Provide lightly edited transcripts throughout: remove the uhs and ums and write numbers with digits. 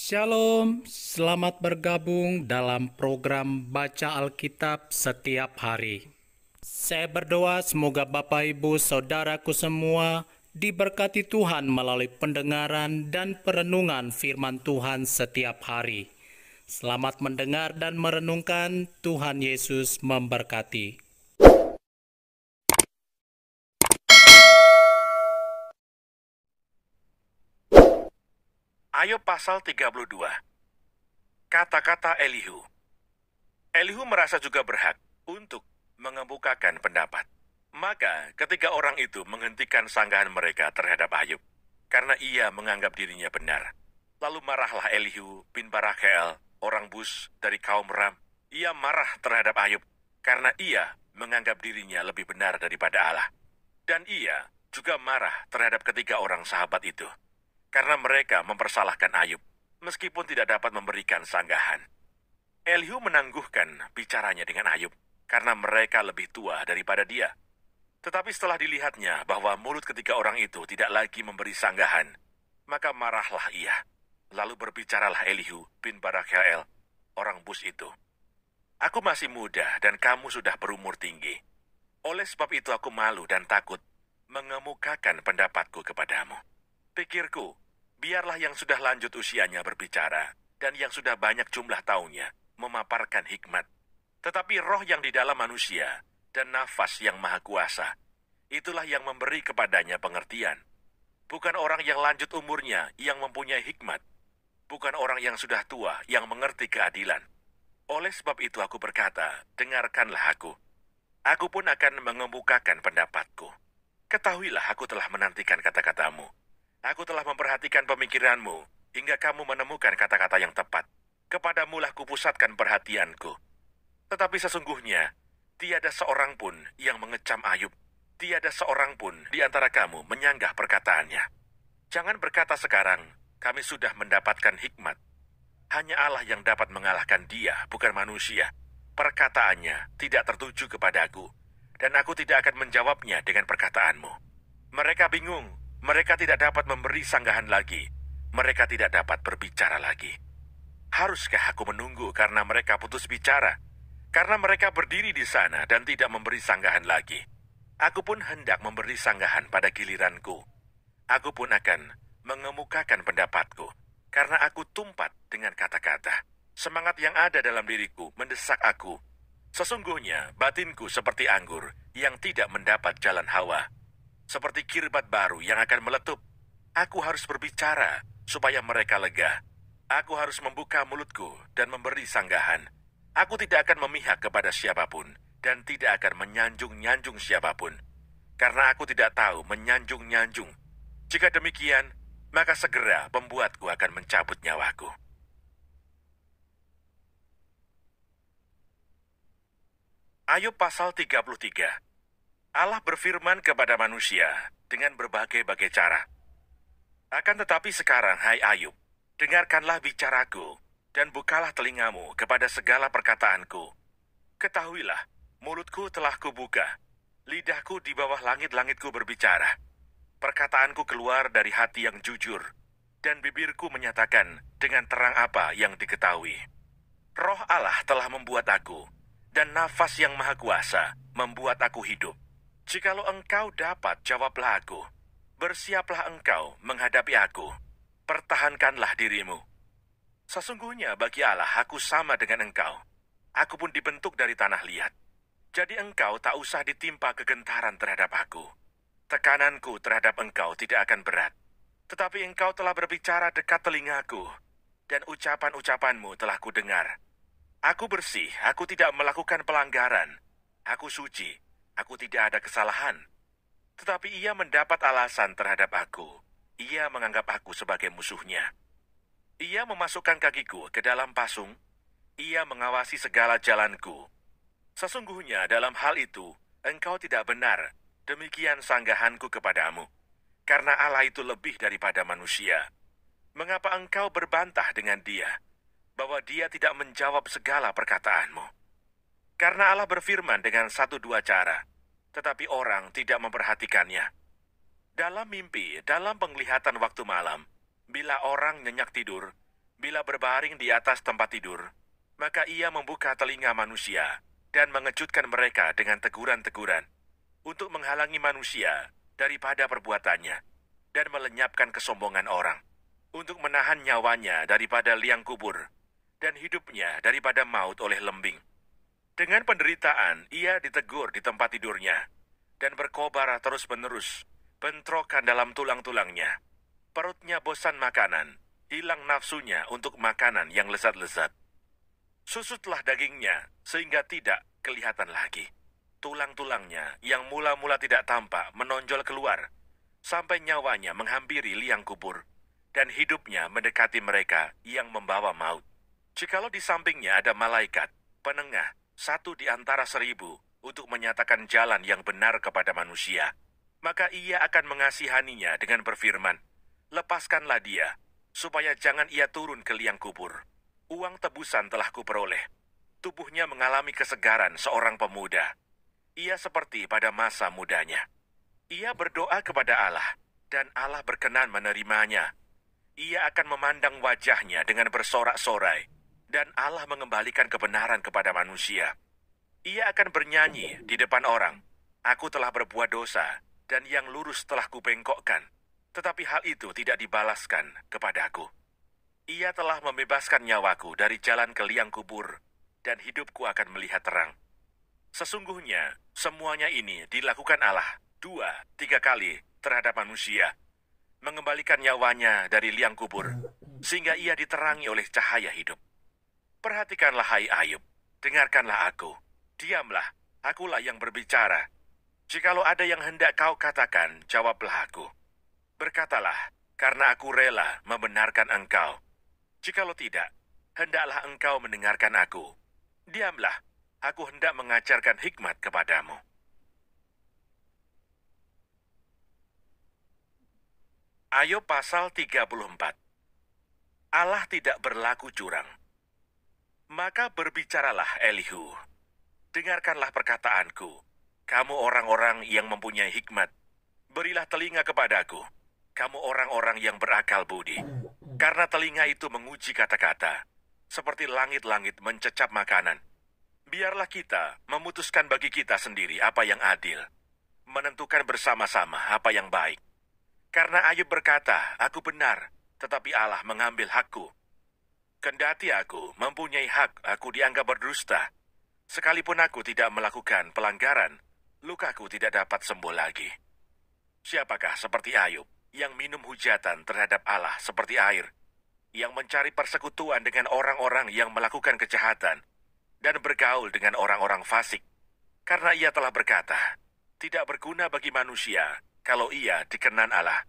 Shalom, selamat bergabung dalam program Baca Alkitab setiap hari. Saya berdoa semoga Bapak Ibu Saudaraku semua diberkati Tuhan melalui pendengaran dan perenungan firman Tuhan setiap hari. Selamat mendengar dan merenungkan. Tuhan Yesus memberkati. Ayub pasal 32. Kata-kata Elihu. Elihu merasa juga berhak untuk mengemukakan pendapat. Maka ketika orang itu menghentikan sanggahan mereka terhadap Ayub, karena ia menganggap dirinya benar. Lalu marahlah Elihu bin Barakeel, orang Bus dari kaum Ram. Ia marah terhadap Ayub, karena ia menganggap dirinya lebih benar daripada Allah. Dan ia juga marah terhadap ketiga orang sahabat itu, karena mereka mempersalahkan Ayub, meskipun tidak dapat memberikan sanggahan. Elihu menangguhkan bicaranya dengan Ayub, karena mereka lebih tua daripada dia. Tetapi setelah dilihatnya bahwa mulut ketiga orang itu tidak lagi memberi sanggahan, maka marahlah ia. Lalu berbicaralah Elihu bin Barakeel, orang Bus itu. Aku masih muda dan kamu sudah berumur tinggi. Oleh sebab itu aku malu dan takut mengemukakan pendapatku kepadamu. Pikirku, biarlah yang sudah lanjut usianya berbicara, dan yang sudah banyak jumlah tahunnya memaparkan hikmat. Tetapi roh yang di dalam manusia dan nafas yang maha kuasa, itulah yang memberi kepadanya pengertian. Bukan orang yang lanjut umurnya yang mempunyai hikmat, bukan orang yang sudah tua yang mengerti keadilan. Oleh sebab itu aku berkata, dengarkanlah aku. Aku pun akan mengemukakan pendapatku. Ketahuilah aku telah menantikan kata-katamu. Aku telah memperhatikan pemikiranmu, hingga kamu menemukan kata-kata yang tepat. Kepadamulah kupusatkan perhatianku. Tetapi sesungguhnya, tiada seorang pun yang mengecam Ayub. Tiada seorang pun di antara kamu menyanggah perkataannya. Jangan berkata sekarang, kami sudah mendapatkan hikmat. Hanya Allah yang dapat mengalahkan dia, bukan manusia. Perkataannya tidak tertuju kepadaku, dan aku tidak akan menjawabnya dengan perkataanmu. Mereka bingung. Mereka tidak dapat memberi sanggahan lagi. Mereka tidak dapat berbicara lagi. Haruskah aku menunggu karena mereka putus bicara? Karena mereka berdiri di sana dan tidak memberi sanggahan lagi. Aku pun hendak memberi sanggahan pada giliranku. Aku pun akan mengemukakan pendapatku, karena aku tumpat dengan kata-kata. Semangat yang ada dalam diriku mendesak aku. Sesungguhnya batinku seperti anggur yang tidak mendapat jalan hawa. Seperti kirbat baru yang akan meletup. Aku harus berbicara supaya mereka lega. Aku harus membuka mulutku dan memberi sanggahan. Aku tidak akan memihak kepada siapapun dan tidak akan menyanjung-nyanjung siapapun. Karena aku tidak tahu menyanjung-nyanjung. Jika demikian, maka segera pembuatku akan mencabut nyawaku. Ayub pasal 33. Allah berfirman kepada manusia dengan berbagai-bagai cara. Akan tetapi sekarang, hai Ayub, dengarkanlah bicaraku, dan bukalah telingamu kepada segala perkataanku. Ketahuilah, mulutku telah kubuka, lidahku di bawah langit-langitku berbicara. Perkataanku keluar dari hati yang jujur, dan bibirku menyatakan dengan terang apa yang diketahui. Roh Allah telah membuat aku, dan nafas yang maha kuasa membuat aku hidup. Jikalau engkau dapat, jawablah aku. Bersiaplah engkau menghadapi aku. Pertahankanlah dirimu. Sesungguhnya bagi Allah aku sama dengan engkau. Aku pun dibentuk dari tanah liat. Jadi engkau tak usah ditimpa kegentaran terhadap aku. Tekananku terhadap engkau tidak akan berat. Tetapi engkau telah berbicara dekat telingaku, dan ucapan-ucapanmu telah kudengar. Aku bersih, aku tidak melakukan pelanggaran. Aku suci, aku tidak ada kesalahan. Tetapi ia mendapat alasan terhadap aku. Ia menganggap aku sebagai musuhnya. Ia memasukkan kakiku ke dalam pasung. Ia mengawasi segala jalanku. Sesungguhnya dalam hal itu, engkau tidak benar. Demikian sanggahanku kepadamu. Karena Allah itu lebih daripada manusia. Mengapa engkau berbantah dengan dia, bahwa dia tidak menjawab segala perkataanmu? Karena Allah berfirman dengan satu dua cara, tetapi orang tidak memperhatikannya. Dalam mimpi, dalam penglihatan waktu malam, bila orang nyenyak tidur, Bila berbaring di atas tempat tidur, maka ia membuka telinga manusia dan mengejutkan mereka dengan teguran-teguran untuk menghalangi manusia daripada perbuatannya dan melenyapkan kesombongan orang, untuk menahan nyawanya daripada liang kubur dan hidupnya daripada maut oleh lembing. Dengan penderitaan, ia ditegur di tempat tidurnya dan berkobar terus-menerus, bentrokan dalam tulang-tulangnya. Perutnya bosan makanan, hilang nafsunya untuk makanan yang lezat-lezat. Susutlah dagingnya sehingga tidak kelihatan lagi. Tulang-tulangnya yang mula-mula tidak tampak menonjol keluar, sampai nyawanya menghampiri liang kubur, dan hidupnya mendekati mereka yang membawa maut. Jikalau di sampingnya ada malaikat, penengah, 1 di antara 1000, untuk menyatakan jalan yang benar kepada manusia, maka ia akan mengasihaninya dengan berfirman, "Lepaskanlah dia, supaya jangan ia turun ke liang kubur. Uang tebusan telah kuperoleh." Tubuhnya mengalami kesegaran seorang pemuda. Ia seperti pada masa mudanya. Ia berdoa kepada Allah, dan Allah berkenan menerimanya. Ia akan memandang wajahnya dengan bersorak-sorai, dan Allah mengembalikan kebenaran kepada manusia. Ia akan bernyanyi di depan orang, "Aku telah berbuat dosa, dan yang lurus telah kubengkokkan, tetapi hal itu tidak dibalaskan kepadaku. Ia telah membebaskan nyawaku dari jalan ke liang kubur, dan hidupku akan melihat terang." Sesungguhnya, semuanya ini dilakukan Allah 2-3 kali terhadap manusia, mengembalikan nyawanya dari liang kubur, sehingga ia diterangi oleh cahaya hidup. Perhatikanlah, hai Ayub, dengarkanlah aku. Diamlah, akulah yang berbicara. Jikalau ada yang hendak kau katakan, jawablah aku. Berkatalah, karena aku rela membenarkan engkau. Jikalau tidak, hendaklah engkau mendengarkan aku. Diamlah, aku hendak mengajarkan hikmat kepadamu. Ayub pasal 34. Allah tidak berlaku curang. Maka berbicaralah Elihu. Dengarkanlah perkataanku, kamu orang-orang yang mempunyai hikmat. Berilah telinga kepadaku, kamu orang-orang yang berakal budi. Karena telinga itu menguji kata-kata, seperti langit-langit mencecap makanan. Biarlah kita memutuskan bagi kita sendiri apa yang adil, menentukan bersama-sama apa yang baik. Karena Ayub berkata, aku benar, tetapi Allah mengambil hakku. Kendati aku mempunyai hak, aku dianggap berdusta. Sekalipun aku tidak melakukan pelanggaran, lukaku tidak dapat sembuh lagi. Siapakah seperti Ayub yang minum hujatan terhadap Allah seperti air, yang mencari persekutuan dengan orang-orang yang melakukan kejahatan, dan bergaul dengan orang-orang fasik? Karena ia telah berkata, tidak berguna bagi manusia kalau ia dikenan Allah.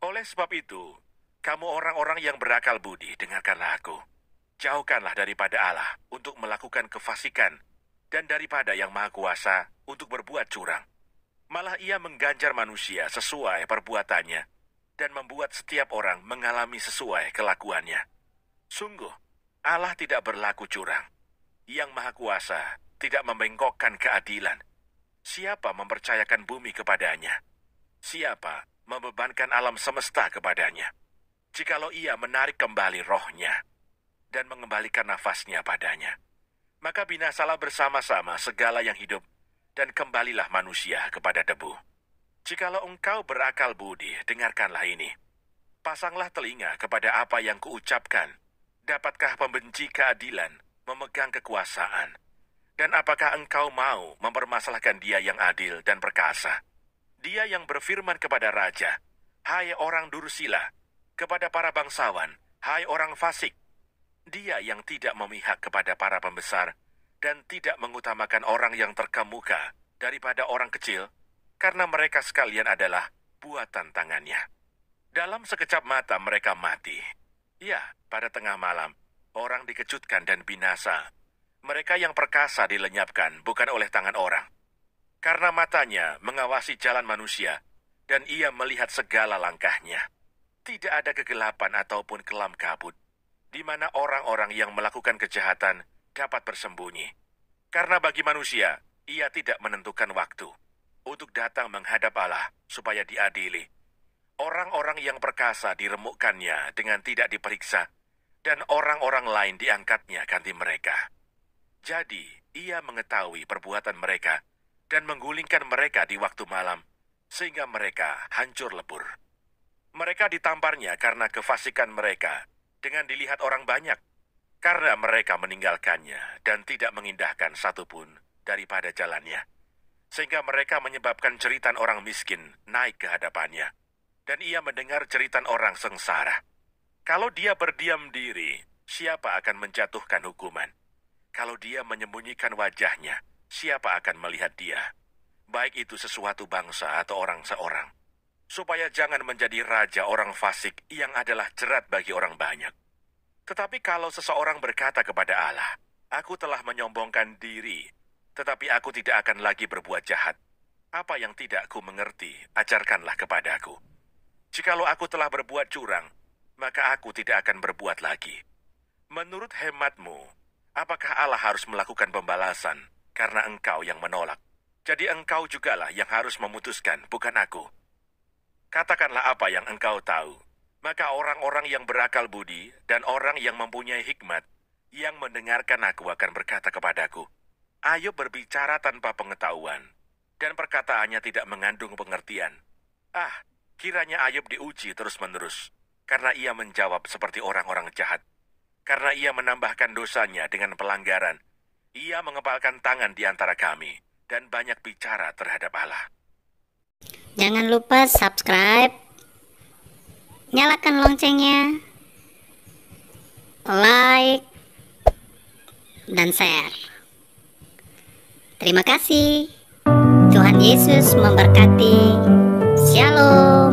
Oleh sebab itu, kamu orang-orang yang berakal budi, dengarkanlah aku. Jauhkanlah daripada Allah untuk melakukan kefasikan, dan daripada yang Maha Kuasa untuk berbuat curang. Malah ia mengganjar manusia sesuai perbuatannya, dan membuat setiap orang mengalami sesuai kelakuannya. Sungguh, Allah tidak berlaku curang. Yang Maha Kuasa tidak membengkokkan keadilan. Siapa mempercayakan bumi kepadanya? Siapa membebankan alam semesta kepadanya? Jikalau ia menarik kembali rohnya dan mengembalikan nafasnya padanya, maka binasalah bersama-sama segala yang hidup, dan kembalilah manusia kepada debu. Jikalau engkau berakal budi, dengarkanlah ini. Pasanglah telinga kepada apa yang kuucapkan. Dapatkah pembenci keadilan memegang kekuasaan? Dan apakah engkau mau mempermasalahkan dia yang adil dan perkasa? Dia yang berfirman kepada raja, hai orang Dursila, kepada para bangsawan, hai orang fasik. Dia yang tidak memihak kepada para pembesar dan tidak mengutamakan orang yang terkemuka daripada orang kecil, karena mereka sekalian adalah buatan tangannya. Dalam sekejap mata mereka mati. Ya, pada tengah malam, orang dikejutkan dan binasa. Mereka yang perkasa dilenyapkan bukan oleh tangan orang. Karena matanya mengawasi jalan manusia, dan ia melihat segala langkahnya. Tidak ada kegelapan ataupun kelam kabut, di mana orang-orang yang melakukan kejahatan dapat bersembunyi. Karena bagi manusia, ia tidak menentukan waktu untuk datang menghadap Allah supaya diadili. Orang-orang yang perkasa diremukkannya dengan tidak diperiksa, dan orang-orang lain diangkatnya ganti mereka. Jadi, ia mengetahui perbuatan mereka dan menggulingkan mereka di waktu malam, sehingga mereka hancur lebur. Mereka ditamparnya karena kefasikan mereka dengan dilihat orang banyak, karena mereka meninggalkannya dan tidak mengindahkan satupun daripada jalannya. Sehingga mereka menyebabkan jeritan orang miskin naik ke hadapannya, dan ia mendengar jeritan orang sengsara. Kalau dia berdiam diri, siapa akan menjatuhkan hukuman? Kalau dia menyembunyikan wajahnya, siapa akan melihat dia? Baik itu sesuatu bangsa atau orang seorang. Supaya jangan menjadi raja orang fasik yang adalah jerat bagi orang banyak. Tetapi kalau seseorang berkata kepada Allah, "Aku telah menyombongkan diri, tetapi aku tidak akan lagi berbuat jahat. Apa yang tidak ku mengerti, ajarkanlah kepadaku. Jikalau aku telah berbuat curang, maka aku tidak akan berbuat lagi." Menurut hematmu, apakah Allah harus melakukan pembalasan karena engkau yang menolak? Jadi engkau jugalah yang harus memutuskan, bukan aku. Katakanlah apa yang engkau tahu. Maka orang-orang yang berakal budi dan orang yang mempunyai hikmat yang mendengarkan aku akan berkata kepadaku, Ayub berbicara tanpa pengetahuan, dan perkataannya tidak mengandung pengertian. Kiranya Ayub diuji terus-menerus, karena ia menjawab seperti orang-orang jahat. Karena ia menambahkan dosanya dengan pelanggaran, ia mengepalkan tangan di antara kami, dan banyak bicara terhadap Allah. Jangan lupa subscribe, nyalakan loncengnya, like, dan share. Terima kasih. Tuhan Yesus memberkati. Shalom.